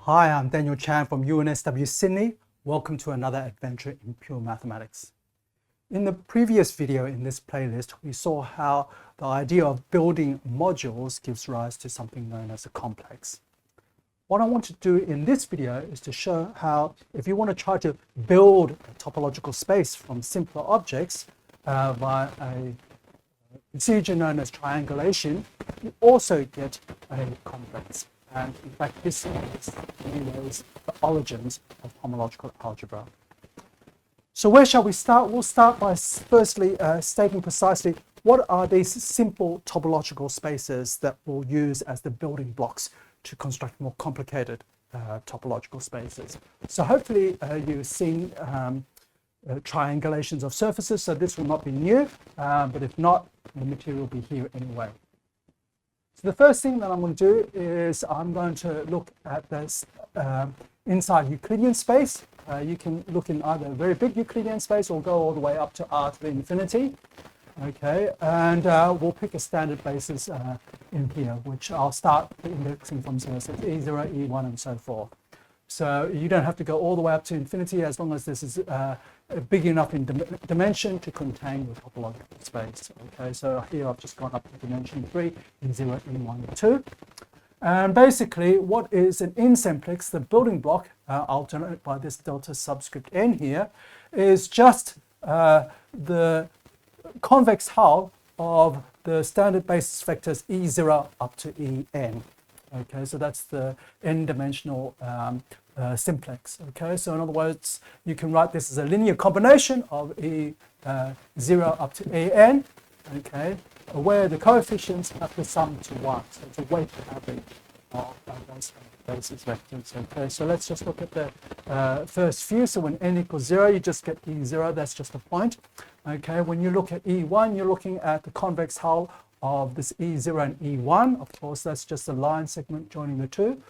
Hi, I'm Daniel Chan from UNSW Sydney. Welcome to another adventure in pure mathematics. In the previous video in this playlist, we saw how the idea of building modules gives rise to something known as a complex. What I want to do in this video is to show how if you want to try to build a topological space from simpler objects via a procedure known as triangulation, you also get a complex. And in fact, this is in many ways the origins of homological algebra. So where shall we start? We'll start by firstly stating precisely what are these simple topological spaces that we'll use as the building blocks to construct more complicated topological spaces. So hopefully you've seen triangulations of surfaces, so this will not be new, but if not, the material will be here anyway. So the first thing that I'm going to do is I'm going to look at this inside Euclidean space. You can look in either a very big Euclidean space or go all the way up to R to the infinity. Okay, and we'll pick a standard basis in here, which I'll start indexing from 0, so E0, E1, and so forth. So you don't have to go all the way up to infinity as long as this is big enough in dimension to contain your topological space. Okay, so here I've just gone up to dimension 3, E0, E1, and 2. And basically, what is an n-simplex, the building block, I'll denote by this delta subscript n here, is just the convex hull of the standard basis vectors E0 up to En. Okay, so that's the n-dimensional simplex. Okay, so in other words, you can write this as a linear combination of E0 up to En, okay, where the coefficients have to sum to 1. So it's a weighted average of those basis vectors. Okay, so let's just look at the first few. So when n equals 0, you just get E0, that's just a point. Okay, when you look at E1, you're looking at the convex hull of this E0 and E1. Of course, that's just a line segment joining the two.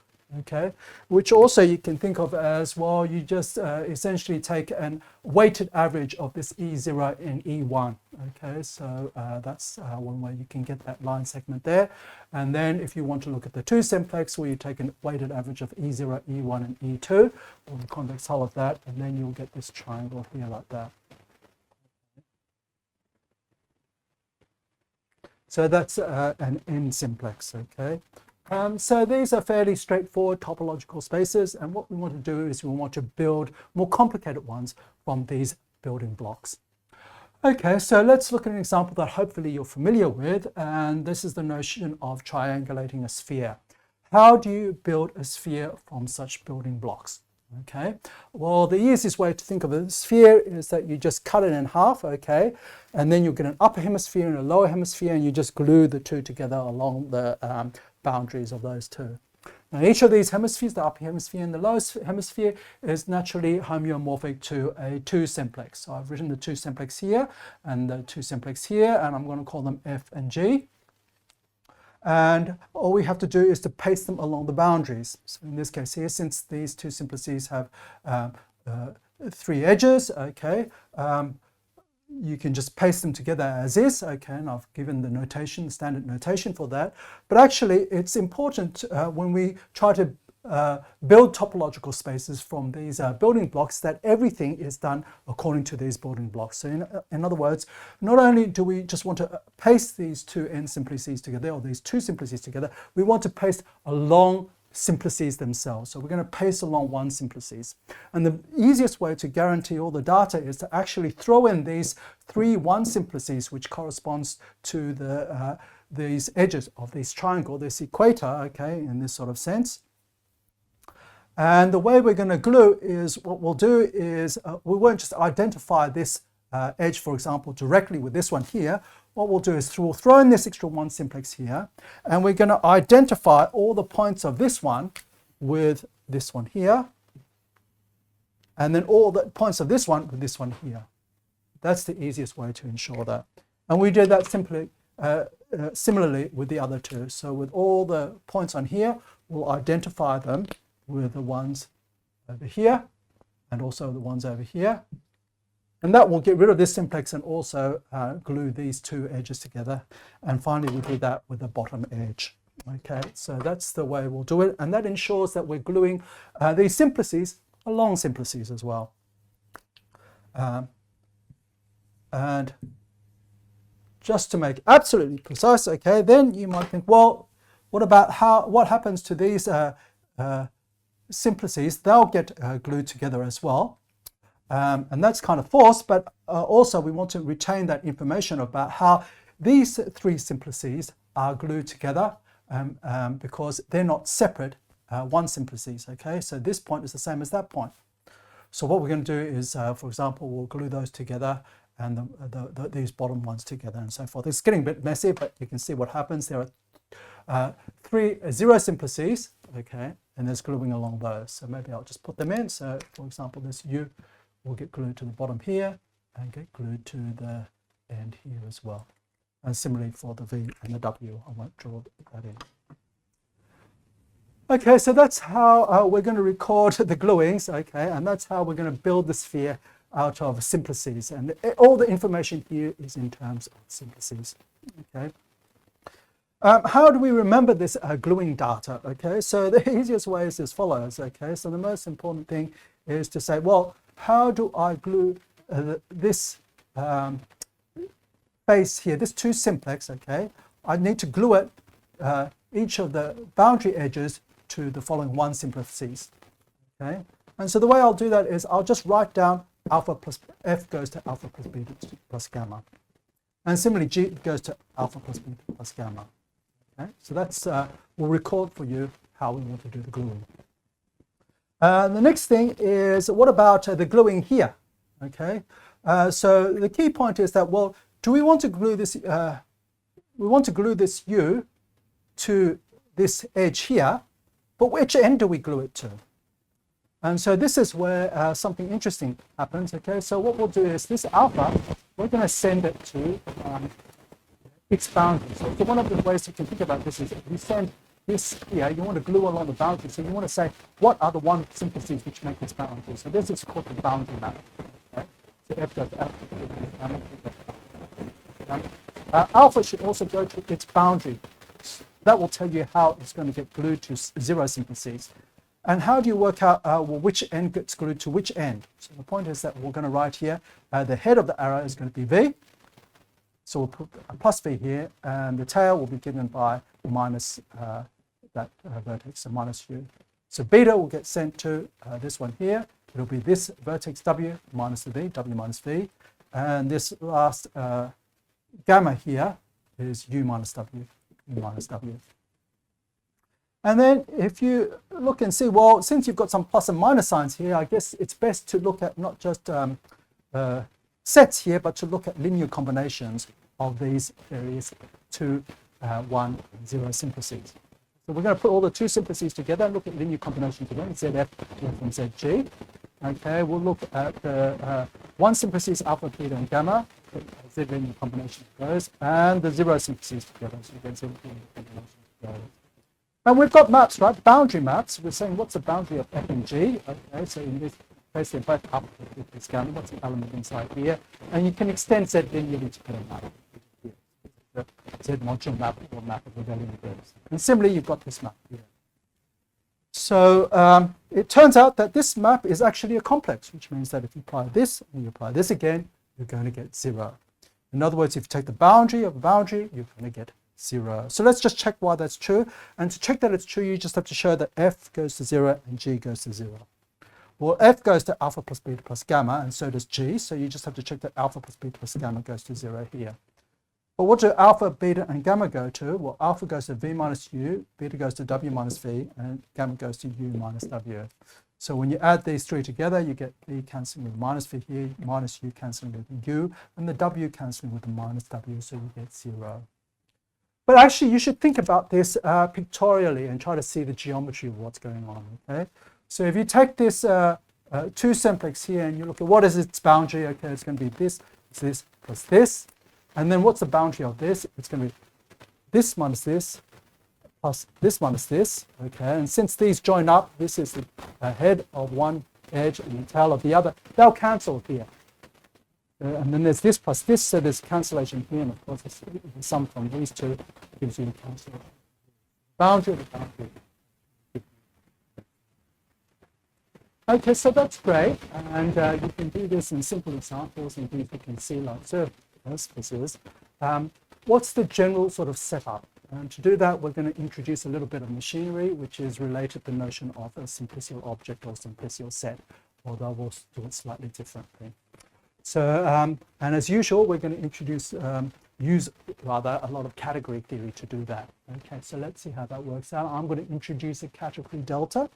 Okay, which also you can think of as, well, you just essentially take a weighted average of this E0 and E1. Okay, so that's one way you can get that line segment there. And then if you want to look at the two simplex, where you take a weighted average of E0, E1, and E2, or the convex hull of that, and then you'll get this triangle here like that. So that's an n-simplex, okay? So these are fairly straightforward topological spaces, and what we want to do is we want to build more complicated ones from these building blocks. Okay, so let's look at an example that hopefully you're familiar with, and this is the notion of triangulating a sphere. How do you build a sphere from such building blocks? Okay, well, the easiest way to think of a sphere is that you just cut it in half, okay, and then you get an upper hemisphere and a lower hemisphere, and you just glue the two together along the boundaries of those two. Now, each of these hemispheres, the upper hemisphere and the lower hemisphere, is naturally homeomorphic to a two simplex. So I've written the two simplex here and the two simplex here, and I'm going to call them F and G. And all we have to do is to paste them along the boundaries. So in this case here, since these two simplices have three edges, okay, you can just paste them together as is, okay, and I've given the notation, standard notation for that. But actually, it's important when we try to build topological spaces from these building blocks that everything is done according to these building blocks. So in other words, not only do we just want to paste these two n-simplices together, or these two simplices together, we want to paste along simplices themselves. So we're going to paste along one simplices. And the easiest way to guarantee all the data is to actually throw in these three one simplices, which corresponds to the these edges of this triangle, this equator, okay, in this sort of sense. And the way we're going to glue is, what we'll do is, we won't just identify this edge, for example, directly with this one here. What we'll do is we'll throw in this extra one simplex here, and we're going to identify all the points of this one with this one here, and then all the points of this one with this one here. That's the easiest way to ensure that. And we do that simply similarly with the other two. So with all the points on here, we'll identify them with the ones over here and also the ones over here. And that will get rid of this simplex and also glue these two edges together. And finally, we do that with the bottom edge. Okay, so that's the way we'll do it, and that ensures that we're gluing these simplices along simplices as well. And just to make absolutely precise, okay, then you might think, well, what happens to these simplices? They'll get glued together as well. And that's kind of forced, but also we want to retain that information about how these three simplices are glued together because they're not separate one simplices, okay? So this point is the same as that point. So what we're going to do is, for example, we'll glue those together and these bottom ones together and so forth. It's getting a bit messy, but you can see what happens. There are zero simplices, okay, and there's gluing along those. So maybe I'll just put them in. So for example, this U will get glued to the bottom here and get glued to the end here as well. And similarly for the V and the W, I won't draw that in. Okay, so that's how we're going to record the gluings, okay, and that's how we're going to build the sphere out of simplices. And all the information here is in terms of simplices, okay. How do we remember this gluing data? Okay, so the easiest way is as follows, okay. So the most important thing is to say, well, how do I glue this base here, this 2 simplex, okay? I need to glue it, each of the boundary edges to the following 1 simplices, okay? And so the way I'll do that is I'll just write down alpha plus F goes to alpha plus beta plus gamma. And similarly, G goes to alpha plus beta plus gamma. Okay? So that's, we'll record for you how we want to do the gluing. The next thing is, what about the gluing here? Okay, so the key point is that, well, do we want to glue this, we want to glue this U to this edge here, but which end do we glue it to? And so this is where something interesting happens, okay? So what we'll do is this alpha, we're going to send it to its boundary. So one of the ways you can think about this is if you send this here, you want to glue along the boundary. So you want to say, what are the 1 simplices which make this boundary? So this is called the boundary map. Okay? So F goes to alpha. Alpha should also go to its boundary. That will tell you how it's going to get glued to 0 simplices. And how do you work out well, which end gets glued to which end? So the point is that we're going to write here, the head of the arrow is going to be V. So we'll put a plus V here, and the tail will be given by minus that vertex, so minus U. So beta will get sent to this one here. It'll be this vertex W minus the V, W minus V. And this last gamma here is U minus W, U minus W. And then if you look and see, well, since you've got some plus and minus signs here, I guess it's best to look at not just sets here, but to look at linear combinations of these various 2, 1, 0 simplices. So we're going to put all the 2 simplices together and look at linear combinations again, ZF from ZG. Okay, we'll look at the 1 simplices alpha, beta, and gamma, Z linear combination of those, and the 0 simplices together, so you get Z linear combination of those. And we've got maps, right? Boundary maps. We're saying what's the boundary of F and G? Okay, so in this case, they're both up with this gamma. What's the element inside here? And you can extend Z linearly to get a map. The Z module map or map of the value groups. And similarly, you've got this map here. So it turns out that this map is actually a complex, which means that if you apply this and you apply this again, you're going to get 0. In other words, if you take the boundary of a boundary, you're going to get 0. So let's just check why that's true. And to check that it's true, you just have to show that F goes to 0 and G goes to 0. Well, F goes to alpha plus beta plus gamma, and so does G. So you just have to check that alpha plus beta plus gamma goes to 0 here. But what do alpha, beta, and gamma go to? Well, alpha goes to V minus U, beta goes to W minus V, and gamma goes to U minus W. So when you add these 3 together, you get V cancelling with minus V here, minus U cancelling with U, and the W cancelling with the minus W, so you get 0. But actually, you should think about this pictorially and try to see the geometry of what's going on, okay? So if you take this 2 simplex here and you look at what is its boundary, okay, it's going to be this plus this. And then what's the boundary of this? It's going to be this minus this plus this minus this, okay? And since these join up, this is the head of one edge and the tail of the other. They'll cancel here. And then there's this plus this, so there's cancellation here, and of course the sum from these 2 gives you the cancellation. boundary of the boundary. Okay, so that's great, and you can do this in simple examples, and you can see like surfaces. What's the general sort of setup? And to do that, we're going to introduce a little bit of machinery, which is related to the notion of a simplicial object or simplicial set, although we'll do it slightly differently. So, and as usual, we're going to use a lot of category theory to do that. Okay, so let's see how that works out. I'm going to introduce a category delta.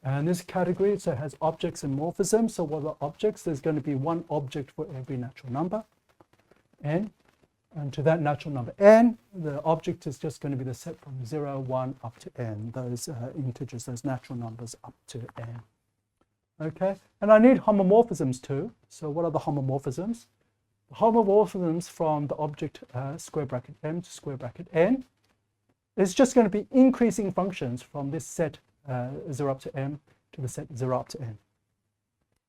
And this category so has objects and morphisms. So what are objects? There's going to be one object for every natural number, n. And to that natural number n, the object is just going to be the set from 0, 1 up to n, those integers, those natural numbers up to n. Okay, and I need homomorphisms too. So what are the homomorphisms? The homomorphisms from the object square bracket m to square bracket n is just going to be increasing functions from this set 0 up to m to the set 0 up to n.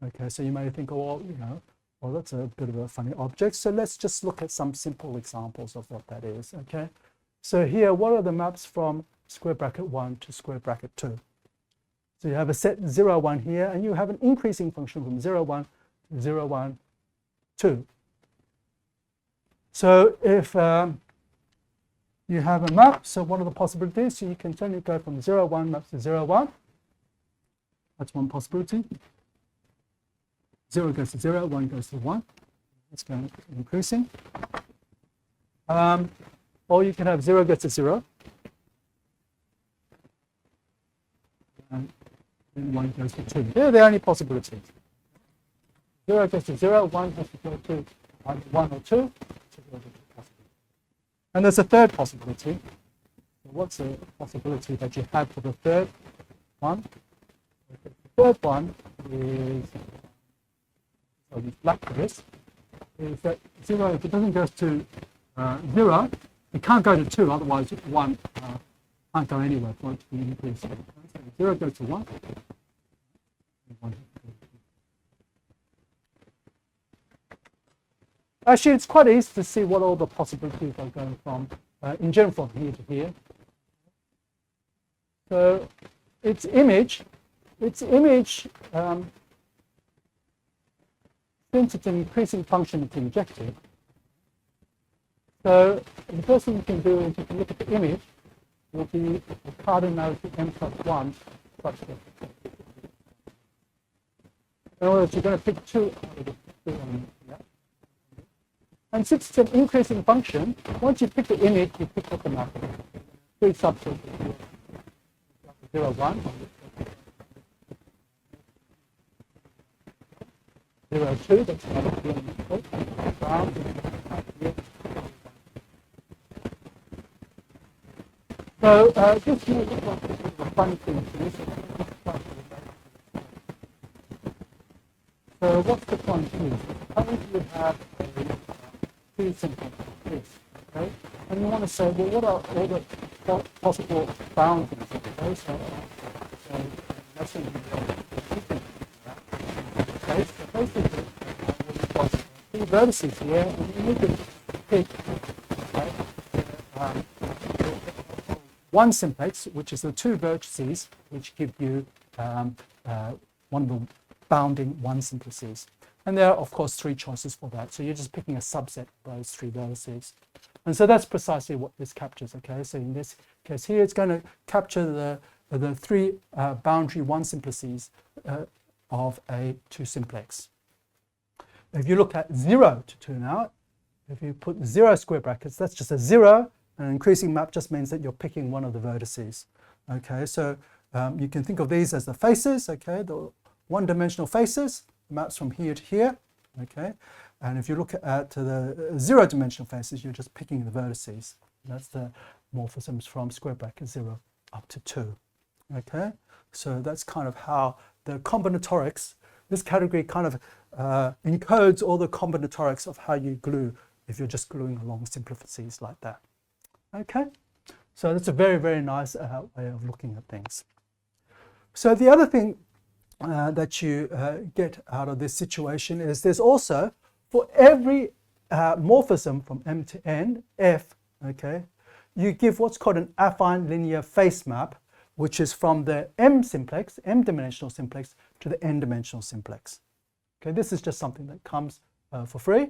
Okay, so you may think, oh, well, well, that's a bit of a funny object. So let's just look at some simple examples of what that is. Okay, so here, what are the maps from square bracket 1 to square bracket 2? So you have a set 0, 1 here, and you have an increasing function from 0, 1 to 0, 1, 2. So if you have a map, so what are the possibilities? So you can certainly go from 0, 1 maps to 0, 1. That's one possibility. 0 goes to 0, 1 goes to 1. It's going increasing. Or you can have 0 goes to 0. And then 1 goes to 2. They're the only possibilities. 0 goes to 0, 1 has to go to 1 or 2. And there's a third possibility. So what's the possibility that you have for the third one? The third one is, so you black for this, is that 0, if it doesn't go to 0, it can't go to 2, otherwise 1 can't go anywhere for it to be increased. So 0 goes to 1. Actually, it's quite easy to see what all the possibilities are going from, in general, from here to here. So its image, since it's an increasing function, it's injective. So the first thing you can do is you can look at the image, will be the cardinality m plus 1 such that. In other words, you're going to pick 2 out of the 2 on yeah. And since it's an increasing function, once you pick the image, you pick up the map. 3 subsets 0, 1, 0, 2, that's another so this may look like a funny thing to this. So what's the point here? Suppose you have a simple this, okay? And you want to say, well, what are all the possible boundaries? Okay, so that's going to be okay, so basically, two vertices here, and you need to pick one simplex, which is the 2 vertices, which give you one of the bounding 1 simplices. And there are, of course, 3 choices for that. So you're just picking a subset of those 3 vertices. And so that's precisely what this captures, okay? So in this case here, it's going to capture the 3 boundary 1 simplices of a 2 simplex. If you look at 0 to 2 now, if you put 0 square brackets, that's just a 0. An increasing map just means that you're picking one of the vertices. Okay, so you can think of these as the faces, okay? The one-dimensional faces. Maps from here to here, okay? And if you look at the 0-dimensional faces, you're just picking the vertices. That's the morphisms from square bracket 0 up to 2, okay? So that's kind of how the combinatorics, this category kind of encodes all the combinatorics of how you glue if you're just gluing along simplices like that, okay? So that's a very, very nice way of looking at things. So the other thing that you get out of this situation is there's also, for every morphism from m to n, f, okay, you give what's called an affine linear face map, which is from the m-dimensional simplex to the n-dimensional simplex. Okay, this is just something that comes for free.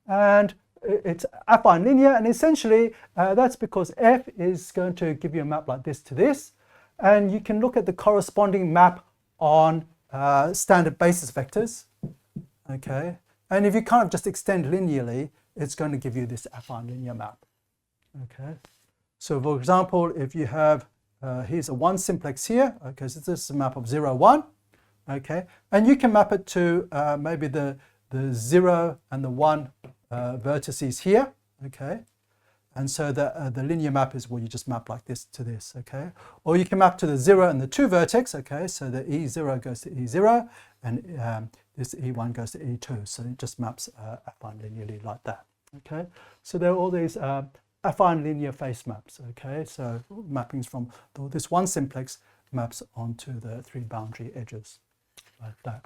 And it's affine linear, and essentially that's because f is going to give you a map like this to this. And you can look at the corresponding map on standard basis vectors. Okay, and if you kind of just extend linearly, it's going to give you this affine linear map. Okay, so for example, if you have here's a 1 simplex here, okay, so this is a map of 0, 1, okay, and you can map it to maybe the 0 and the 1 vertices here, okay, and so the linear map is where you just map like this to this, okay, or you can map to the 0 and the 2 vertex, okay, so the E0 goes to E0 and this E1 goes to E2, so it just maps affine linearly like that, okay, so there are all these affine linear face maps, okay, so mappings from this 1 simplex maps onto the 3 boundary edges like that.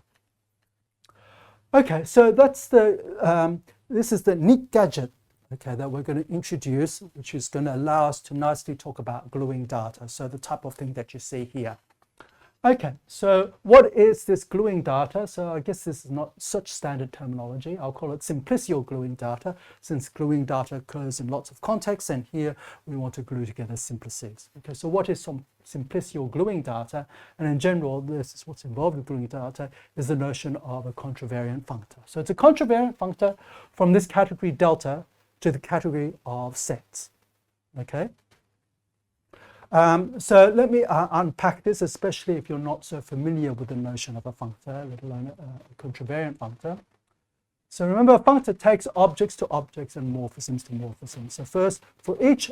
Okay, so that's the this is the neat gadget, okay, that we're going to introduce, which is going to allow us to nicely talk about gluing data, so the type of thing that you see here. Okay, so what is this gluing data? So I guess this is not such standard terminology. I'll call it simplicial gluing data, since gluing data occurs in lots of contexts, and here we want to glue together simplices. Okay, so what is some simplicial gluing data? And in general, this is what's involved with gluing data, is the notion of a contravariant functor. So it's a contravariant functor from this category delta to the category of sets. Okay. So let me unpack this, especially if you're not so familiar with the notion of a functor, let alone a contravariant functor. So remember, a functor takes objects to objects and morphisms to morphisms. So first, for each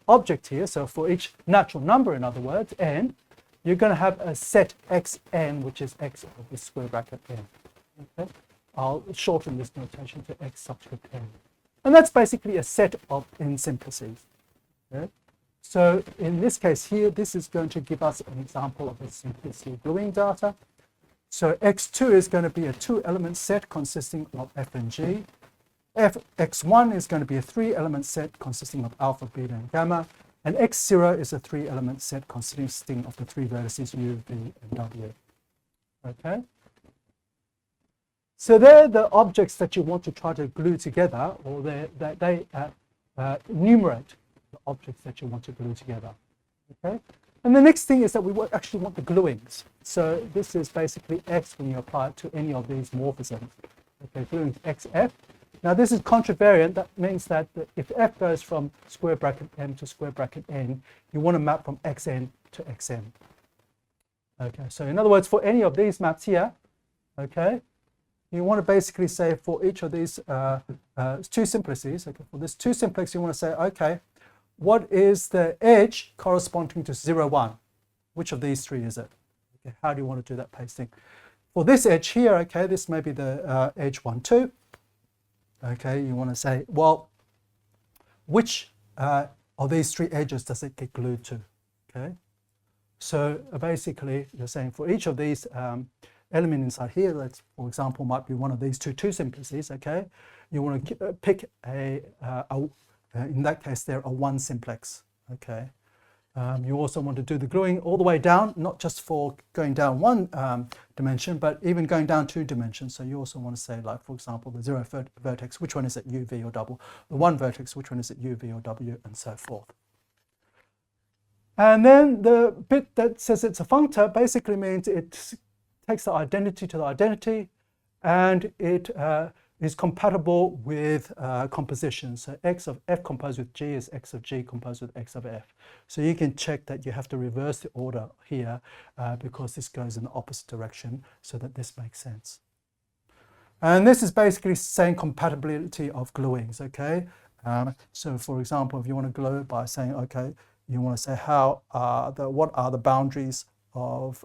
object here, so for each natural number, in other words, n, you're going to have a set xn, which is x of the square bracket n. Okay? I'll shorten this notation to x subscript n. And that's basically a set of n-simplices. Okay? So in this case here, this is going to give us an example of a simplicial gluing data. So x2 is going to be a 2-element set consisting of f and g. x1 is going to be a 3-element set consisting of alpha, beta, and gamma. And x0 is a 3-element set consisting of the 3 vertices u, v, and w. Okay? So they're the objects that you want to try to glue together, or they enumerate the objects that you want to glue together. Okay? And the next thing is that we actually want the gluings. So this is basically x when you apply it to any of these morphisms. Okay, gluing xf. Now this is contravariant. That means that if f goes from square bracket m to square bracket n, you want to map from xn to xm. Okay, so in other words, for any of these maps here, okay, you want to basically say for each of these 2 simplices, okay, for this 2 simplex, you want to say, okay, what is the edge corresponding to 0, 1? Which of these 3 is it? Okay, how do you want to do that pasting? For this edge here, okay, this may be the edge 1, 2. Okay, you want to say, well, which of these 3 edges does it get glued to? Okay, so basically you're saying for each of these element inside here, that for example might be one of these 2 simplices, okay, you want to pick in that case there a 1 simplex, okay. You also want to do the gluing all the way down, not just for going down 1 dimension, but even going down 2 dimensions. So you also want to say, like, for example, the 0 vertex, which one is it, u, v, or w? The 1 vertex, which one is it, u, v, or w, and so forth. And then the bit that says it's a functor basically means it takes the identity to the identity, and it is compatible with composition. So x of f composed with g is x of g composed with x of f. So you can check that you have to reverse the order here because this goes in the opposite direction, so that this makes sense. And this is basically saying compatibility of gluings, okay? So for example, if you want to glue by saying, okay, you want to say what are the boundaries of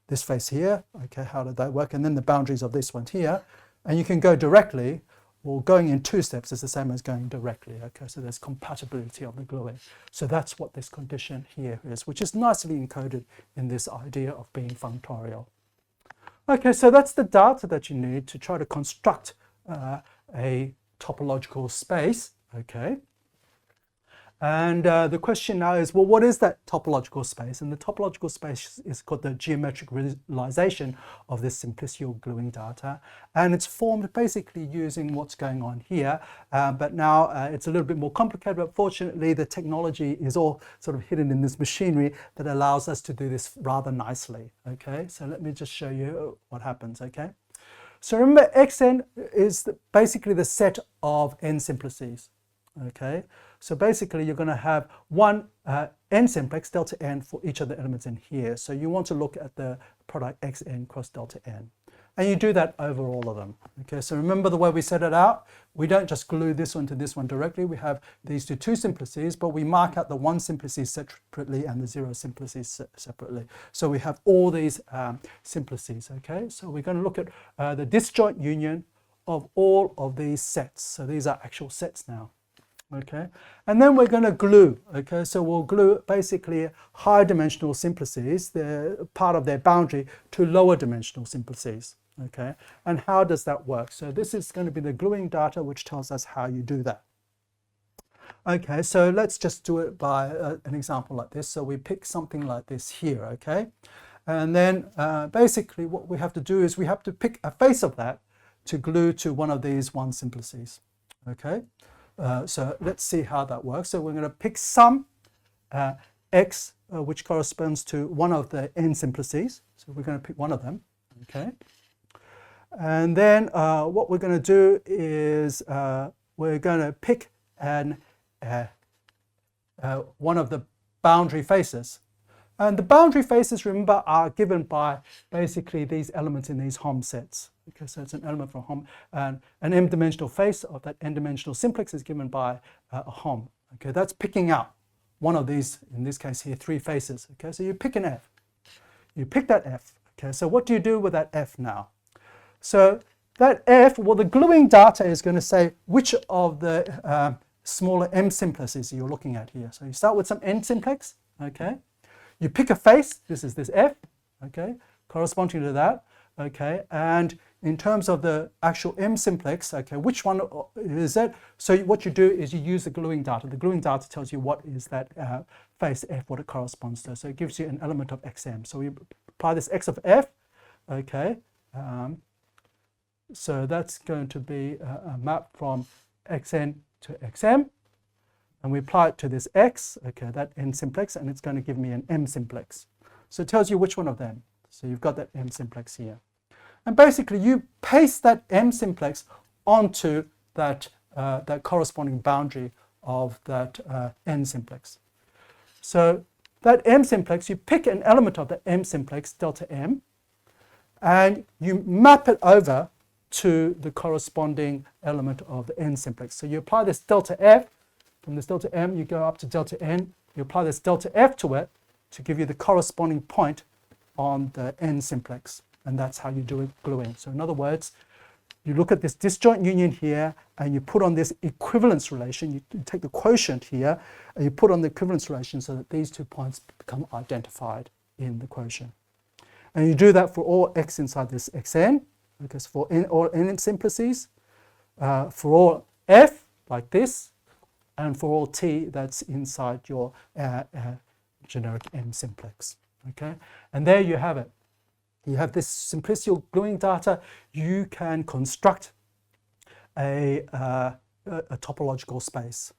this face here, okay, how did that work? And then the boundaries of this one here. And you can go directly, or going in 2 steps is the same as going directly, okay? So there's compatibility of the gluing. So that's what this condition here is, which is nicely encoded in this idea of being functorial. Okay, so that's the data that you need to try to construct a topological space, okay? And the question now is, well, what is that topological space? And the topological space is called the geometric realization of this simplicial gluing data. And it's formed basically using what's going on here. But now it's a little bit more complicated, but fortunately the technology is all sort of hidden in this machinery that allows us to do this rather nicely. Okay, so let me just show you what happens, okay? So remember, Xn is basically the set of n-simplices. Okay, so basically you're going to have one n-simplex delta n for each of the elements in here. So you want to look at the product xn cross delta n. And you do that over all of them. Okay, so remember the way we set it out? We don't just glue this one to this one directly. We have these two simplices, but we mark out the one simplices separately and the zero simplices separately. So we have all these simplices. Okay, so we're going to look at the disjoint union of all of these sets. So these are actual sets now. Okay, and then we're going to glue. Okay, so we'll glue basically higher dimensional simplices, the part of their boundary, to lower dimensional simplices. Okay, and how does that work? So this is going to be the gluing data, which tells us how you do that. Okay, so let's just do it by an example like this. So we pick something like this here. Okay, and then basically what we have to do is we have to pick a face of that to glue to one of these one simplices. Okay. So let's see how that works. So we're going to pick some x, which corresponds to one of the n simplices. So we're going to pick one of them. Okay. And then what we're going to do is we're going to pick one of the boundary faces. And the boundary faces, remember, are given by basically these elements in these Hom sets. Okay, so it's an element from Hom, and an m-dimensional face of that n-dimensional simplex is given by a Hom. Okay, that's picking out one of these, in this case here, three faces. Okay, so you pick an f. You pick that f. Okay, so what do you do with that f now? So that f, well, the gluing data is going to say which of the smaller m simplices you're looking at here. So you start with some n simplex. Okay. You pick a face, this is this f, okay, corresponding to that, okay, and in terms of the actual m simplex, okay, which one is that? So what you do is you use the gluing data. The gluing data tells you what is that face f, what it corresponds to. So it gives you an element of xm. So we apply this x of f, okay, so that's going to be a map from xn to xm. And we apply it to this x, okay, that n simplex, and it's going to give me an m simplex. So it tells you which one of them. So you've got that m simplex here. And basically you paste that m simplex onto that, that corresponding boundary of that n simplex. So that m simplex, you pick an element of that m simplex, delta m, and you map it over to the corresponding element of the n simplex. So you apply this delta f. From this delta m, you go up to delta n, you apply this delta f to it to give you the corresponding point on the n simplex. And that's how you do it gluing. So in other words, you look at this disjoint union here and you put on this equivalence relation. You take the quotient here and you put on the equivalence relation so that these 2 points become identified in the quotient. And you do that for all x inside this xn, because for all n simplices, for all f, like this, and for all t that's inside your generic m simplex. Okay, and there you have it. You have this simplicial gluing data. You can construct a topological space.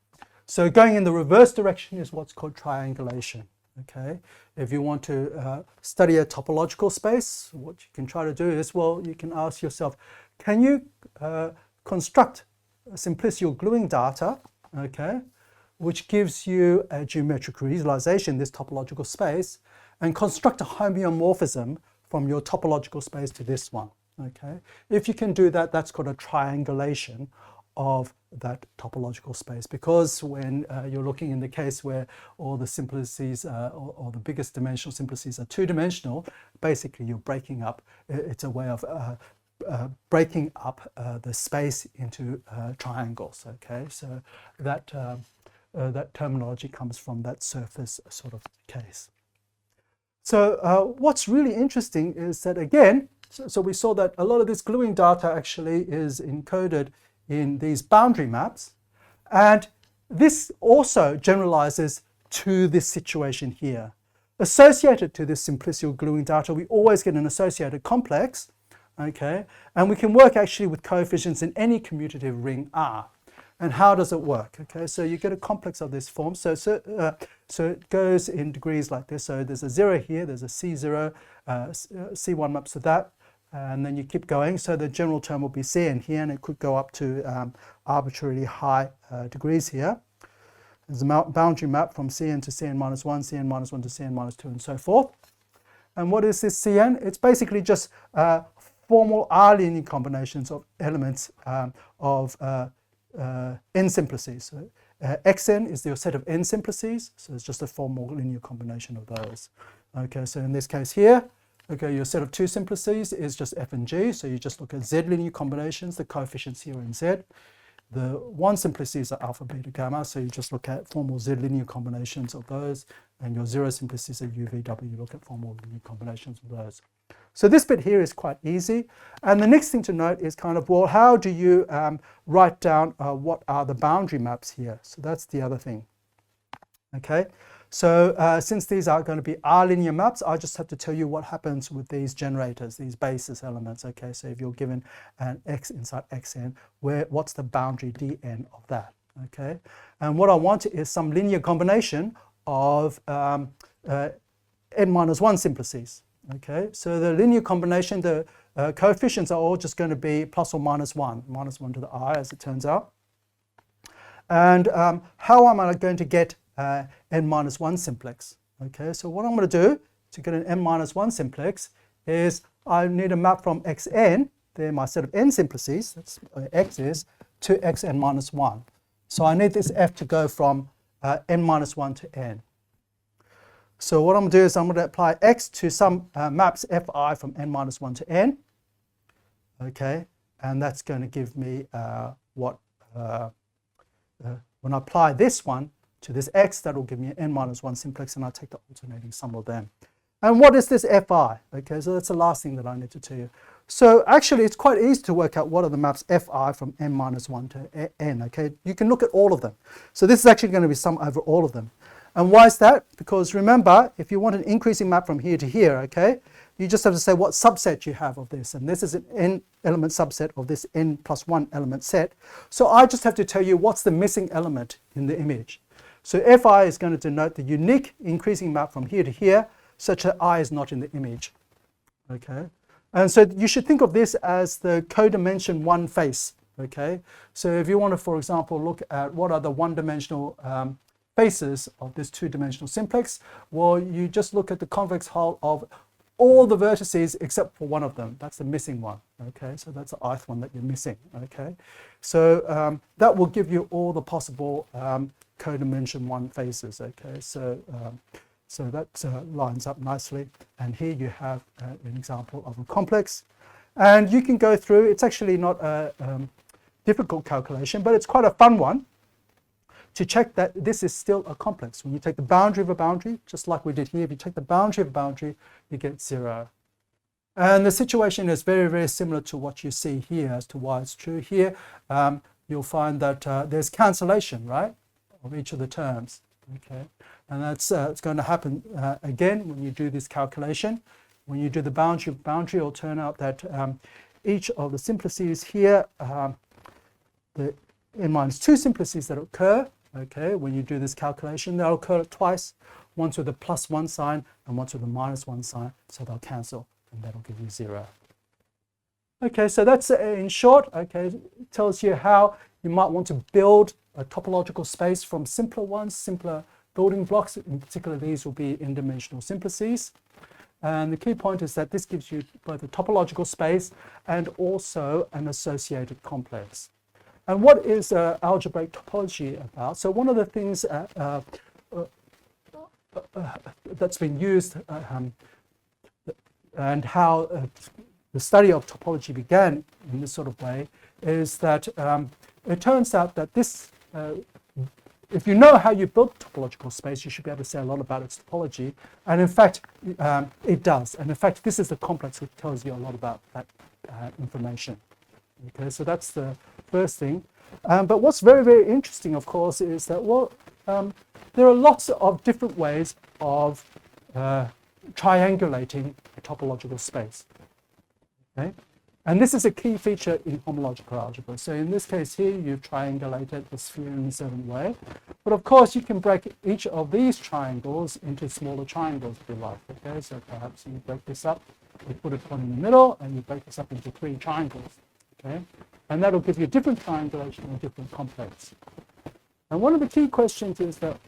So going in the reverse direction is what's called triangulation. Okay, if you want to study a topological space, what you can try to do is, well, you can ask yourself, can you construct a simplicial gluing data, okay, which gives you a geometric realization, this topological space, and construct a homeomorphism from your topological space to this one. Okay, if you can do that, that's called a triangulation of that topological space, because when you're looking in the case where all the simplices or the biggest dimensional simplices are two-dimensional, basically you're breaking up. It's a way of breaking up the space into triangles. Okay, so that that terminology comes from that surface sort of case. So what's really interesting is that, again, so we saw that a lot of this gluing data actually is encoded in these boundary maps, and this also generalizes to this situation here. Associated to this simplicity of gluing data, we always get an associated complex, okay? And we can work actually with coefficients in any commutative ring R. And how does it work? Okay, so you get a complex of this form. So it goes in degrees like this. So there's a 0 here, there's a C0, C1 maps to that, and then you keep going. So the general term will be Cn here, and it could go up to arbitrarily high degrees here. There's a boundary map from Cn to Cn minus 1, Cn minus 1 to Cn minus 2, and so forth. And what is this Cn? It's basically just formal R linear combinations of elements of n-simplices. So, xn is your set of n-simplices, so it's just a formal linear combination of those. Okay, so in this case here, okay, your set of two simplices is just f and g, so you just look at z linear combinations, the coefficients here in z. The one simplices are alpha, beta, gamma, so you just look at formal z linear combinations of those, and your zero simplices are u, v, w, you look at formal linear combinations of those. So this bit here is quite easy. And the next thing to note is kind of, well, how do you write down what are the boundary maps here? So that's the other thing. Okay, so since these are going to be R linear maps, I just have to tell you what happens with these generators, these basis elements. Okay, so if you're given an x inside xn, what's the boundary dn of that? Okay, and what I want is some linear combination of n minus 1 simplices. Okay, so the linear combination, the coefficients are all just going to be plus or minus 1 to the I, as it turns out. And how am I going to get n minus 1 simplex? Okay, so what I'm going to do to get an n minus 1 simplex is I need a map from xn, they're my set of n simplices, that's where x is, to xn minus 1. So I need this f to go from n minus 1 to n. So what I'm going to do is I'm going to apply x to some maps fi from n minus 1 to n. Okay, and that's going to give me when I apply this one to this x, that will give me an n minus 1 simplex, and I take the alternating sum of them. And what is this fi? Okay, so that's the last thing that I need to tell you. So actually, it's quite easy to work out what are the maps fi from n minus 1 to n. Okay, you can look at all of them. So this is actually going to be sum over all of them. And why is that? Because remember, if you want an increasing map from here to here, okay, you just have to say what subset you have of this. And this is an n element subset of this n plus 1 element set. So I just have to tell you what's the missing element in the image. So fi is going to denote the unique increasing map from here to here, such that I is not in the image. Okay, and so you should think of this as the codimension 1 face. Okay, so if you want to, for example, look at what are the one-dimensional faces of this two-dimensional simplex, well, you just look at the convex hull of all the vertices except for one of them. That's the missing one. Okay, so that's the ith one that you're missing. Okay, so that will give you all the possible codimension 1 faces. Okay, so so that lines up nicely. And here you have an example of a complex, and you can go through. It's actually not a difficult calculation, but it's quite a fun one to check that this is still a complex. When you take the boundary of a boundary, just like we did here, if you take the boundary of a boundary, you get 0. And the situation is very, very similar to what you see here as to why it's true. Here, you'll find that there's cancellation, right, of each of the terms. Okay, and that's it's going to happen again when you do this calculation. When you do the boundary of boundary, it'll turn out that each of the simplices here, the n minus 2 simplices that occur, okay, when you do this calculation, they'll occur twice, once with a plus 1 sign and once with a minus 1 sign, so they'll cancel, and that'll give you 0. Okay, so that's in short. Okay, it tells you how you might want to build a topological space from simpler ones, simpler building blocks. In particular, these will be n-dimensional simplices. And the key point is that this gives you both a topological space and also an associated complex. And what is algebraic topology about? So one of the things that's been used and how the study of topology began in this sort of way is that it turns out that this, if you know how you build topological space, you should be able to say a lot about its topology. And in fact, it does. And in fact, this is the complex which tells you a lot about that information. Okay, so that's the first thing. But what's very, very interesting, of course, is that there are lots of different ways of triangulating a topological space. Okay? And this is a key feature in homological algebra. So in this case here, you've triangulated the sphere in a certain way. But of course, you can break each of these triangles into smaller triangles if you like. Okay, so perhaps you break this up, you put a point in the middle, and you break this up into 3 triangles. Okay, and that'll give you different triangulation and different complex. And one of the key questions is that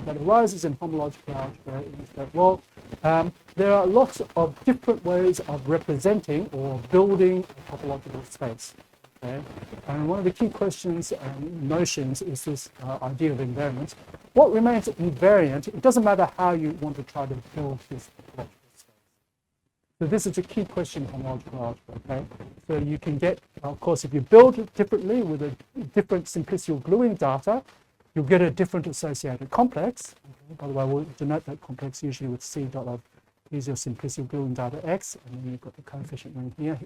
arises in homological algebra is that, there are lots of different ways of representing or building a topological space. Okay? And one of the key questions and notions is this idea of invariance. What remains invariant, it doesn't matter how you want to try to build this topological space. So this is a key question in homological algebra. Okay? So you can get, of course, if you build it differently with a different simplicial gluing data, you'll get a different associated complex. Okay? By the way, we'll denote that complex usually with C dot of, here's your simplicial gluing data X, and then you've got the coefficient ring here.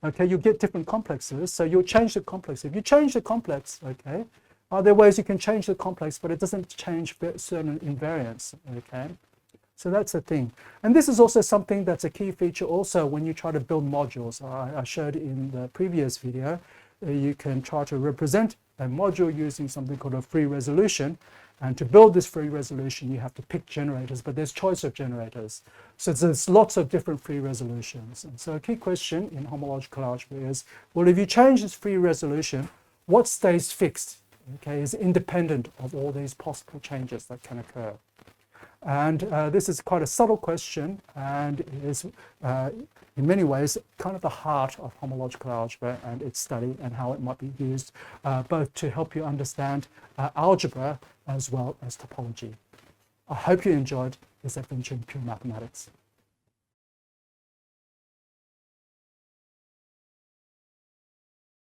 Okay, you get different complexes, so you'll change the complex. If you change the complex, okay, there are ways you can change the complex, but it doesn't change certain invariance, okay? So that's the thing. And this is also something that's a key feature also when you try to build modules. I showed in the previous video, you can try to represent a module using something called a free resolution. And to build this free resolution, you have to pick generators, but there's choice of generators. So there's lots of different free resolutions. And so a key question in homological algebra is, well, if you change this free resolution, what stays fixed, okay, is independent of all these possible changes that can occur. And this is quite a subtle question, and it is in many ways kind of the heart of homological algebra and its study and how it might be used both to help you understand algebra as well as topology. I hope you enjoyed this adventure in pure mathematics.